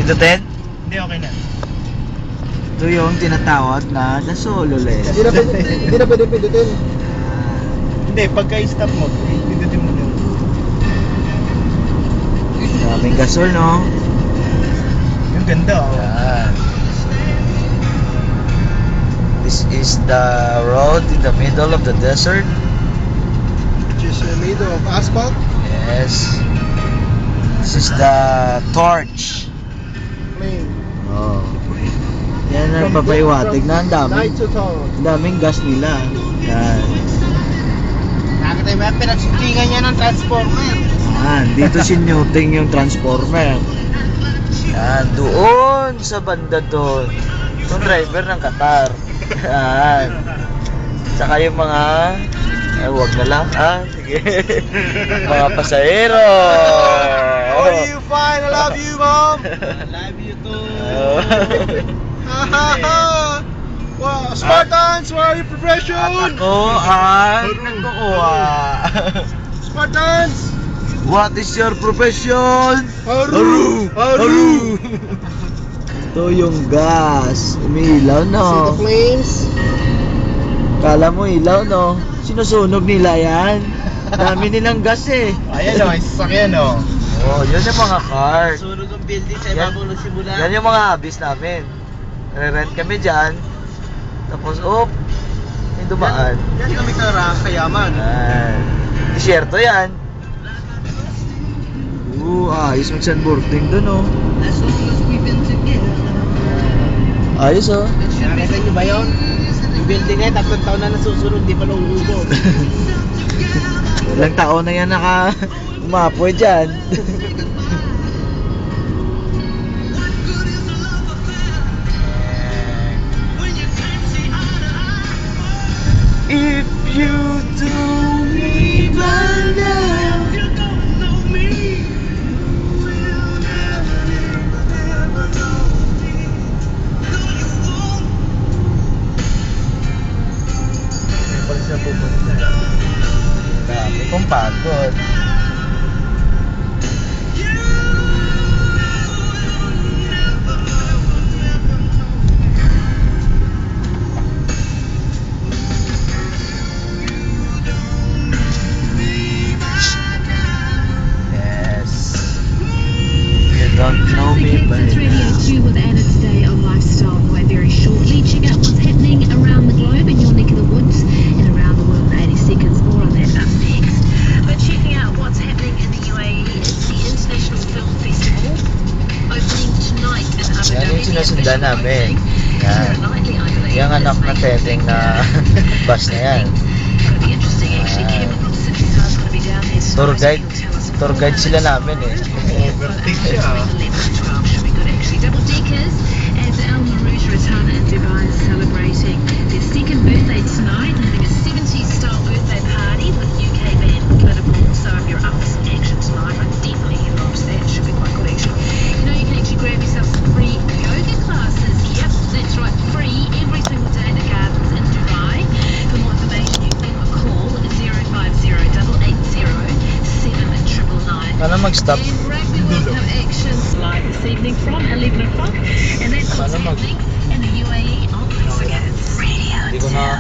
Pindutin? Hindi, okay na. Ito yung tinatawag na The Solo Lens. Hindi na pwede pindutin. Hindi, pagka-stop mo, pindutin mo na. Daming gasol, no? Yung ganda, oh. Yan. This is the road in the middle of the desert. Which is made of asphalt. Yes. This is the torch. Plain. Oh. Yan ang papaiwatig na ang Night to dawn. daming gas nila. Yan. Nakakita mo yan, pinagsutingan niya ng transformer. Yan. Dito sinuting yung transformer. Yan. Doon sa banda doon. Itong driver ng Qatar. Yan. Saka yung mga wag na lang. Sige. Mga pasahero. How are you? Fine. I love you, Mom. I love you too. Wow, Spartans, where are your profession? Ako ang nagkukuha. Spartans! What is your profession? Haru! Haru! Ito yung gas. Umiilaw, no? See the flames? Kala mo ilaw, no? Sinusunog nila yan. Dami nilang gas eh. Ayan o, sasakyan o. Oh, yun yung mga cart. Sunog ang building sa Yan, ibabaw ng simula. yan yung mga habis namin. Re-rent kami dyan. Tapos, may dumaan. Yan kami kayaman. Yan. Disyerto yan. Ayos mag-sunboarding dun, oh. Ayos, oh. Nakita niyo ba yun? Yung building ay 3 taon na nasusunog, di pa nauubos. Ilang taon na yan umapoy dyan. If you do me by now, you don't know me. You will never know me. No, you won't. Pag siya pupunta. Dami kong pagod. Don't know me by Since Radio 2 with Anna today on Lifestyle Boy very shortly. Check out what's happening around the globe in your neck of the woods and around the world in 80 seconds. More on that up next. But checking out what's happening in the UAE is the International Film Festival opening tonight in Abu Yan Dhabi. yung sinusundan namin. Yan. Yung anak na tedeng na bus na yan. It'll be interesting actually. Kevin from City Star's going to be down there tonight. Tour guide sila namin eh. Overtake siya. 11 to 12 should be good actually. Double deckers as Al Marouj Ratana in Dubai is celebrating their second birthday tonight, having a 70s style birthday party with UK band Glitterball. So if you're up for some action tonight, I'd definitely head along to that. It should be quite good actually. You know, you can actually grab yourself some free yoga classes. Yep, that's right, free every single day at the Gardens in Dubai. For more information, you can call 050-880-799. Sana mag-stop. And Rugby World Cup actions live this evening from 11 o'clock, and that's what's Sana happening in the UAE on Instagram. Radio Hindi ko na...